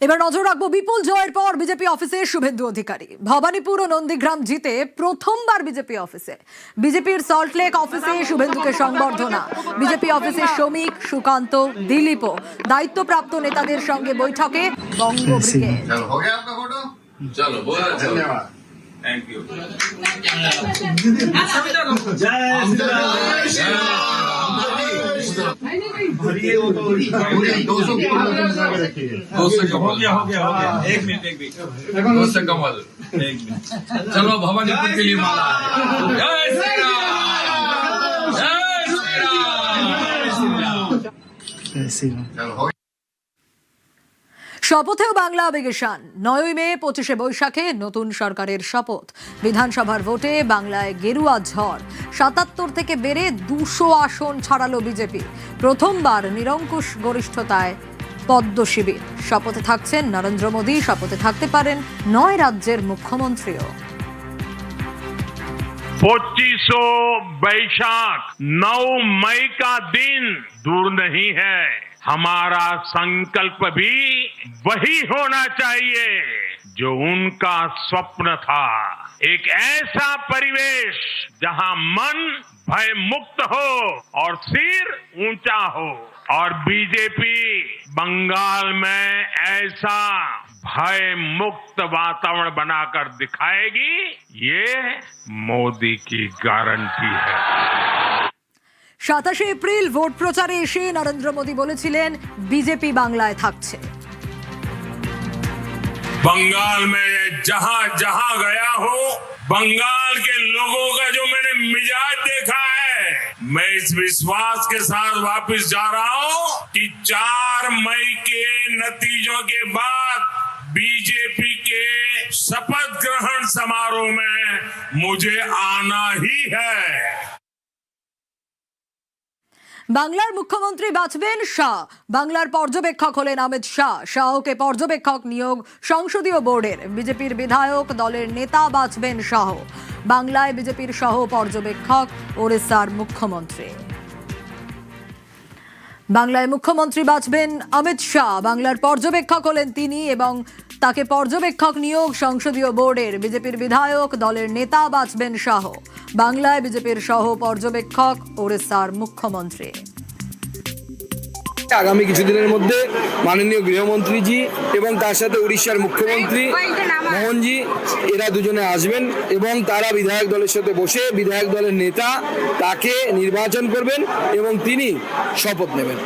এবার নজর রাখবো বিপুল জয়ের পর বিজেপি অফিসে শুভেন্দু অধিকারী। ভবানীপুর ও নন্দীগ্রাম জিতে প্রথমবার বিজেপি অফিসে। বিজেপির সল্টলেক অফিসে শুভেন্দুকে সংবর্ধনা। বিজেপি অফিসে শ্রমিক, সুকান্ত, দিলীপও দায়িত্বপ্রাপ্ত নেতাদের সঙ্গে বৈঠকে বঙ্গ ব্রিগেড। चलो बहुत धन्यवाद, थैंक यू। चलो भवानीपुर के लिए माला। जय श्री राम, जय श्री राम। শপথেও বাংলা আবেগে শান। 9 মে 25 বৈশাখে নতুন সরকারের শপথ। বিধানসভার ভোটে বাংলায় গেরুয়া ঝড়। 77 থেকে বেড়ে 200 আসন ছাড়ালো বিজেপি। প্রথমবার নিরঙ্কুশ গরিষ্ঠতায় পদ্ম শিবির। শপথে থাকছেন নরেন্দ্র মোদী, শপথে থাকতে পারেন 9 রাজ্যের মুখ্যমন্ত্রীও। 25 बैशाख 9 मई का दिन दूर नहीं है। हमारा संकल्प भी वही होना चाहिए जो उनका स्वप्न था। एक ऐसा परिवेश जहां मन भय मुक्त हो और सिर ऊंचा हो, और बीजेपी बंगाल में ऐसा भय मुक्त वातावरण बनाकर दिखाएगी, ये मोदी की गारंटी है। 27 এপ্রিল ভোট প্রচারে এসে নরেন্দ্র মোদী বলেছিলেন বিজেপি বাংলায় থাকছে। बंगाल में जहां जहां गया हो, बंगाल के लोगों का जो मैंने मिजाज देखा है, मैं इस विश्वास के साथ वापस जा रहा हूं कि 4 मई के नतीजों के बाद बीजेपी के शपथ ग्रहण समारोह में मुझे आना ही है। বাংলার মুখ্যমন্ত্রী বাছবেন শাহ। বাংলার পর্যবেক্ষক হলেন অমিত শাহ। শাহকে পর্যবেক্ষক নিয়োগ সংসদীয় বোর্ডের। বিজেপির বিধায়ক দলের নেতা বাছবেন শাহ। বাংলায় বিজেপির সহ পর্যবেক্ষক ওড়িশার মুখ্যমন্ত্রী। বাংলায় মুখ্যমন্ত্রী বাছবেন অমিত শাহ। বাংলার পর্যবেক্ষক হলেন তিনি এবং তাকে পর্যবেক্ষক নিয়োগ সংসদীয় বোর্ডের। বিজেপির বিধায়ক দলের নেতা বাছবেন শাহ। বাংলায় বিজেপির সহ পর্যবেক্ষক ওড়িশার মুখ্যমন্ত্রী। আগামী কিছুদিনের মধ্যে মাননীয় গৃহমন্ত্রীজি এবং তার সাথে উড়িষ্যার মুখ্যমন্ত্রী মোহনজি এরা দুজনে আসবেন এবং তারা বিধায়ক দলের সাথে বসে বিধায়ক দলের নেতা তাকে নির্বাচন করবেন এবং তিনি শপথ নেবেন।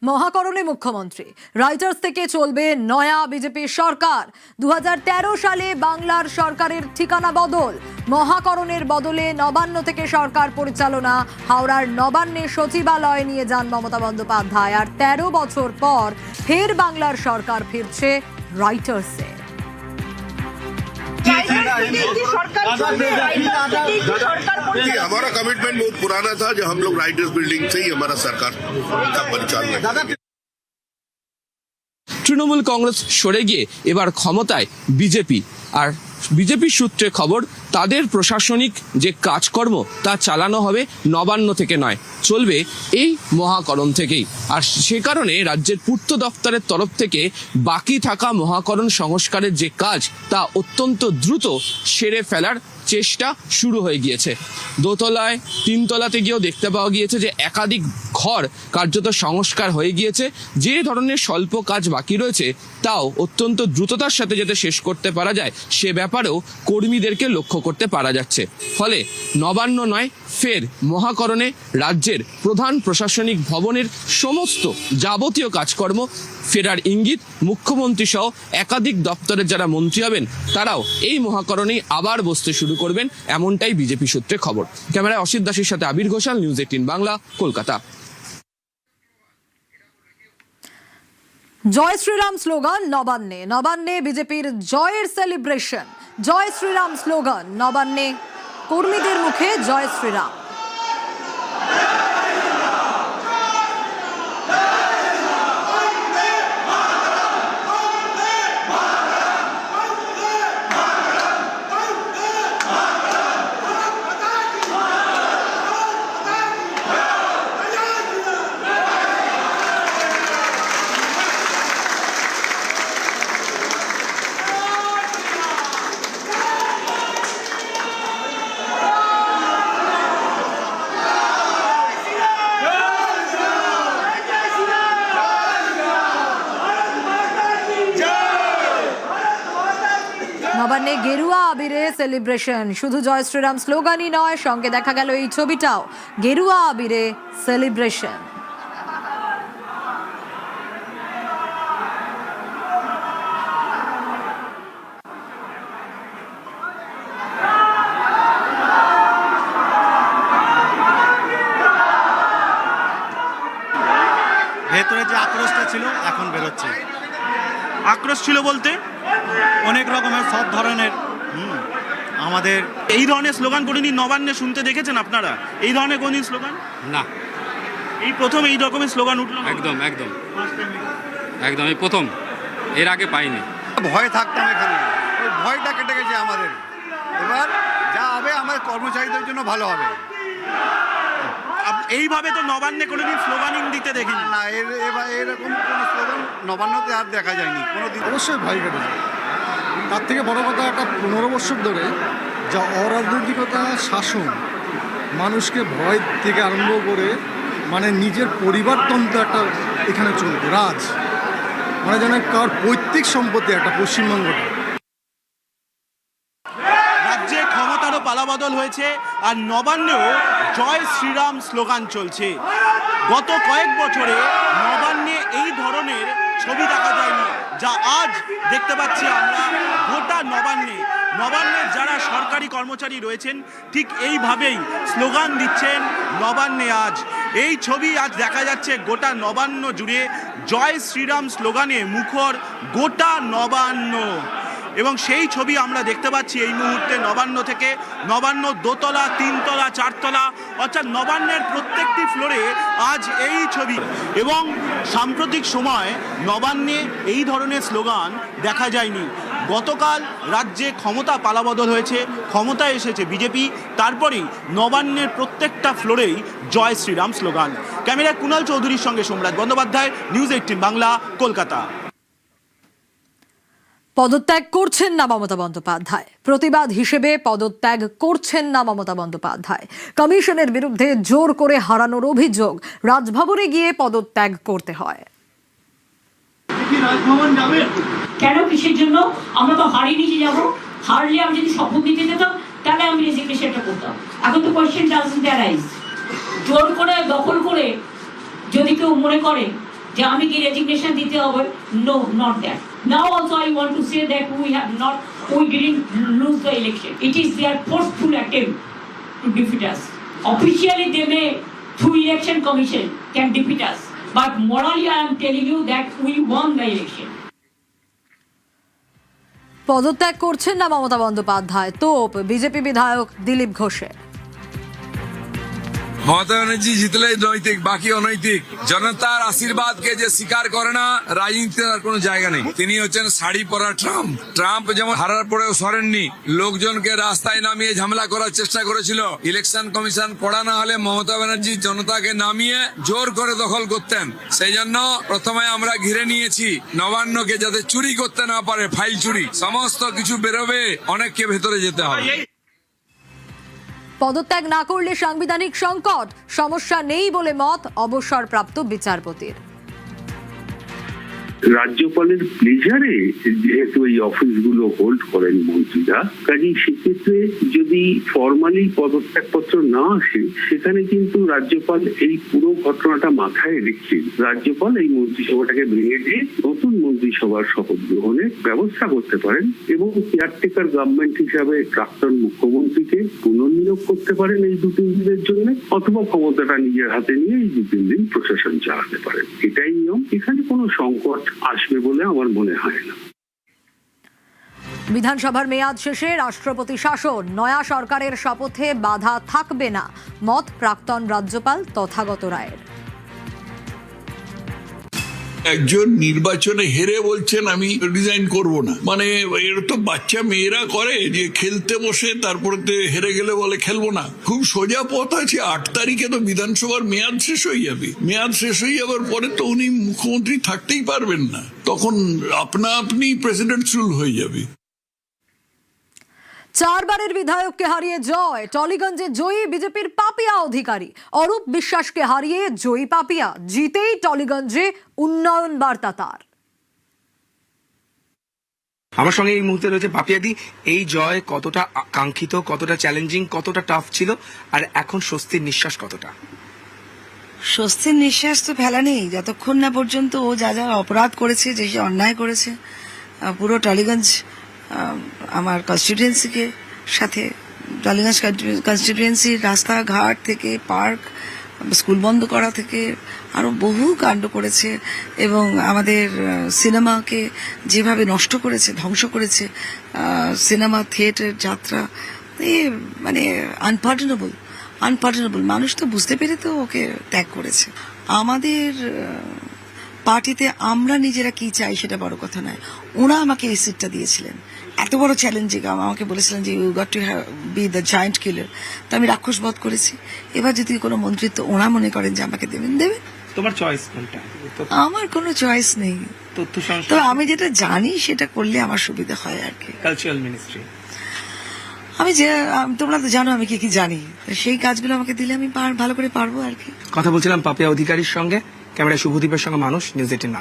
মহাকরণে মুখ্যমন্ত্রী। রাইটার্স থেকে চলবে নয়া বিজেপি সরকার। 2013 সালে বাংলার সরকারের ঠিকানা বদল। মহাকরণের বদলে নবান্ন থেকে সরকার পরিচালনা। হাওড়ার নবান্নে সচিবালয় নিয়ে যান মমতা বন্দ্যোপাধ্যায়। আর 13 বছর পর ফের বাংলার সরকার ফিরছে রাইটার্সে। हमारा कमिटमेंट बहुत पुराना था जो हम लोग राइटर्स बिल्डिंग से ही हमारा सरकार का परिचालन। তৃণমূল কংগ্রেস সরে গিয়ে এবার ক্ষমতায় বিজেপি। আর বিজেপি সূত্রে খবর, তাদের প্রশাসনিক যে কাজকর্ম তা চালানো হবে নবান্ন থেকে নয়, চলবে এই মহাকরণ থেকেই। আর সে কারণে রাজ্যের পূর্ত দপ্তরের তরফ থেকে বাকি থাকা মহাকরণ সংস্কারের যে কাজ তা অত্যন্ত দ্রুত সেরে ফেলার চেষ্টা শুরু হয়ে গিয়েছে। দোতলায় 3 তলাতে গিয়েও দেখতে পাওয়া গিয়েছে যে একাধিক ঘর কার্যত সংস্কার হয়ে গিয়েছে। যে ধরনের স্বল্প কাজ বাকি রয়েছে তাও অত্যন্ত দ্রুততার সাথে যাতে শেষ করতে পারা যায় সে ব্যাপারেও কর্মীদেরকে লক্ষ্য করতে পারা যাচ্ছে। ফলে নবান্ন নয়, ফের মহাকরণে রাজ্যের প্রধান প্রশাসনিক ভবনের সমস্ত যাবতীয় কাজকর্ম ফেরার ইঙ্গিত। মুখ্যমন্ত্রী সহ একাধিক দপ্তরের যারা মন্ত্রী হবেন তারাও এই মহাকরণেই আবার বসতে শুরু করবেন, এমনটাই বিজেপি সূত্রে খবর। ক্যামেরায় অসিত দাসের সাথে আবির ঘোষাল, নিউজ 18 বাংলা, কলকাতা। জয় শ্রীরাম স্লোগান নবান্নে। নবান্নে বিজেপির জয়ের সেলিব্রেশন। জয় শ্রীরাম স্লোগান নবান্নে, কর্মীদের মুখে জয় শ্রীরাম। নবান্নে গেরুয়া আবিরে সেলিব্রেশন, শুধু জয় শ্রীরাম স্লোগানই নয়, সঙ্গে দেখা গেল এই ছবিটাও, গেরুয়া আবিরে সেলিব্রেশন। ভেতরে যে আক্রোশটা ছিল এখন বেরোচ্ছে। আক্রোশ ছিল বলতে অনেক রকমের সব ধরনের আমাদের এই ধরনের স্লোগান কোনোদিন নবান্নে শুনতে দেখেছেন আপনারা? এই ধরনের কোনদিন স্লোগান? না, এই প্রথম এই রকমের স্লোগান উঠলো। একদম একদম একদম এই প্রথম, এর আগে পাইনি। ভয় থাকতাম এখানে, ওই ভয়টা কেটে গেছে আমাদের। এবার যা হবে আমার কর্মচারীদের জন্য ভালো হবে। এইভাবে তো নবান্নে কোনোদিন স্লোগানিং দিতে দেখিনি। না, এবার এরকম কোনো স্লোগান নবান্নতে আর দেখা যায়নি কোনোদিন। অবশ্যই ভয় কেটেছে। তার থেকে বড় কথা, একটা 15 বছর ধরে যা অরাজনৈতিকতা শাসন, মানুষকে ভয় থেকে আরম্ভ করে মানে নিজের পরিবারতন্ত্র একটা এখানে চলতো, রাজ মানে যেন কার পৈতৃক সম্পত্তি একটা পশ্চিমবঙ্গটা। রাজ্যে ক্ষমতারও পালাবদল হয়েছে আর নবান্নেও জয় শ্রীরাম স্লোগান চলছে। গত কয়েক বছরে নবান্নে এই ধরনের ছবি দেখা যায়নি, যা আজ দেখতে পাচ্ছি আমরা গোটা নবান্নে। নবান্নের যারা সরকারি কর্মচারী রয়েছেন ঠিক এইভাবেই স্লোগান দিচ্ছেন নবান্নে আজ। এই ছবি আজ দেখা যাচ্ছে গোটা নবান্ন জুড়ে, জয় শ্রীরাম স্লোগানে মুখর গোটা নবান্ন। এবং সেই ছবি আমরা দেখতে পাচ্ছি এই মুহূর্তে নবান্ন থেকে। নবান্ন দোতলা, তিনতলা, চারতলা, অর্থাৎ নবান্নের প্রত্যেকটি ফ্লোরে আজ এই ছবি। এবং সাম্প্রতিক সময় নবান্নে এই ধরনের স্লোগান দেখা যায়নি। গতকাল রাজ্যে ক্ষমতা পালাবদল হয়েছে, ক্ষমতায় এসেছে বিজেপি, তারপরেই নবান্নের প্রত্যেকটা ফ্লোরেই জয় শ্রীরাম স্লোগান। ক্যামেরায় কুণাল চৌধুরীর সঙ্গে সোমরাজ বন্দ্যোপাধ্যায়, নিউজ 18 বাংলা, কলকাতা। পদত্যাগ করছেন না মমতা বন্দ্যোপাধ্যায়, প্রতিবাদ হিসেবে পদত্যাগ করছেন না মমতা বন্দ্যোপাধ্যায়। কমিশনের বিরুদ্ধে জোর করে হারানোর অভিযোগ, রাজভবনে গিয়ে পদত্যাগ করতে হয়। কেন, কিসের জন্য? আমরা তো হারিয়ে নিয়ে যাবো। হারলে আমি যদি শপথ নিতে যেতাম তাহলে আমি রেজিগনেশনটা করতাম। এখন তো কোয়েশ্চেন ডাজন্ট অ্যারাইজ। জোর করে দখল করে যদি কেউ মনে করে যে আমি কি রেজিগনেশন দিতে হবে, no, not that. Now also I want to say that we didn't lose the election. It is their forceful attempt to defeat us. Officially they may, through election commission, can defeat us. But morally I am telling you that we won the election. পদত্যাগ করছেন না মমতা বন্দ্যোপাধ্যায়, তোপ BJP বিধায়ক দিলীপ ঘোষের। মমতা ব্যানার্জি জিতলে নৈতিক, বাকি অনৈতিক। জনতার আশীর্বাদকে যে স্বীকার করে না, রাজনীতিতে তার কোনো জায়গা নেই। তিনি হচ্ছেন শাড়ি পরা ট্রাম্প। ট্রাম্প যেমন হারার পরেও সরেননি, লোকজনকে রাস্তায় নামিয়ে ঝামেলা করার চেষ্টা করেছিল। ইলেকশন কমিশন কড়া না হলে মমতা ব্যানার্জি জনতাকে নামিয়ে জোর করে দখল করতেন। সেই জন্য প্রথমে আমরা ঘিরে নিয়েছি নবান্নকে, যাতে চুরি করতে না পারে, ফাইল চুরি সমস্ত কিছু বেরোবে, অনেককে ভেতরে যেতে হবে। পদত্যাগ না করলে সাংবিধানিক সংকট, সমস্যা নেই বলে মত অবসরপ্রাপ্ত বিচারপতির। রাজ্যপালের প্লেজারে যেহেতু এই অফিসগুলো হোল্ড করেন মন্ত্রীরা, কাজেই সেক্ষেত্রে যদি ফর্মালি পদত্যাগপত্র না আসে, সেখানে কিন্তু রাজ্যপাল এই পুরো ঘটনাটা মাথায় রেখে রাজ্যপাল এই মন্ত্রিসভাটাকে ভেঙে দিয়ে নতুন মন্ত্রিসভার শপথ গ্রহণের ব্যবস্থা করতে পারেন এবং কেয়ারটেকার গভর্নমেন্ট হিসাবে প্রাক্তন মুখ্যমন্ত্রীকে পুনর্নিয়োগ করতে পারেন এই 2-3 দিনের জন্য, অথবা ক্ষমতাটা নিজের হাতে নিয়ে এই 2-3 দিন প্রশাসন চালাতে পারেন। এটাই নিয়ম। এখানে কোনো সংকট আসবে বলে আমার মনে হয় না। বিধানসভার মেয়াদ শেষে রাষ্ট্রপতি শাসন, নয়া সরকারের শপথে বাধা থাকবে না, মত প্রাক্তন রাজ্যপাল তথাগত রায়ের। একজন নির্বাচনে হেরে বলছেন আমি রিজাইন করব না, মানে এর তো বাচ্চা মেয়েরা করে যে খেলতে বসে তারপরে হেরে গেলে বলে খেলবো না। খুব সোজা পথ আছে, 8 তারিখে তো বিধানসভার মেয়াদ শেষ হয়ে যাবে। মেয়াদ শেষ হয়ে যাবার পরে তো উনি মুখ্যমন্ত্রী থাকতেই পারবেন না, তখন আপনা আপনি প্রেসিডেন্সিয়াল হয়ে যাবে। 4 বারের বিধায়ককে হারিয়ে জয়, টলিগঞ্জে জয়ী বিজেপির পাপিয়া অধিকারী। অরূপ বিশ্বাসকে হারিয়ে জয়ী পাপিয়া, জিতেই টলিগঞ্জে উন্নয়ন বার্তা তার। আমার সঙ্গে এই মুহূর্তে রয়েছে পাপিয়াদি। এই জয় কতটা কাঙ্ক্ষিত, কতটা চ্যালেঞ্জিং, কতটা টাফ ছিল, আর এখন স্বস্তির নিঃশ্বাস কতটা? স্বস্তির নিঃশ্বাস তো ফেলা নেই যতক্ষণ না পর্যন্ত ও যা যা অপরাধ করেছে, যে যে অন্যায় করেছে, পুরো টালিগঞ্জ আমার কনস্টিটিউয়েন্সিকে সাথে, টালিগঞ্জ কনস্টিটিউয়েন্সির রাস্তাঘাট থেকে পার্ক, স্কুল বন্ধ করা থেকে আরো বহু কাণ্ড করেছে, এবং আমাদের সিনেমাকে যেভাবে নষ্ট করেছে, ধ্বংস করেছে, সিনেমা থিয়েটার যাত্রা, মানে আনপার্ডনেবল। মানুষ তো বুঝতে পেরে তো ওকে ত্যাগ করেছে। আমাদের পার্টিতে আমরা নিজেরা কি চাই সেটা বড় কথা নয়, ওরা আমাকে এই সিটটা দিয়েছিলেন, এত বড় চ্যালেঞ্জিং। আমাকে বলেছিলেন যে you got to be the giant killer, তো আমি রাক্ষস বধ করেছি। এবার যদি কোনো মন্ত্রিত্ব ওরা মনে করেন যে আমাকে দেবেন। তোমার চয়েস কোনটা? আমার কোনো চয়েস নেই, তথ্য তো সংস্কৃতি, আমি যেটা জানি সেটা করলে আমার সুবিধা হয় আর কি। কালচারাল মিনিস্ট্রি, আমি যে তোমরা তো জানো আমি কি কি জানি, সেই কাজগুলো আমাকে দিলে আমি ভালো করে পারবো আর কি। কথা বলছিলাম পাপিয়া অধিকারীর সঙ্গে। ক্যামেরায় শুভদীপের সঙ্গে মানুষ, নিউজ 18 বাংলা।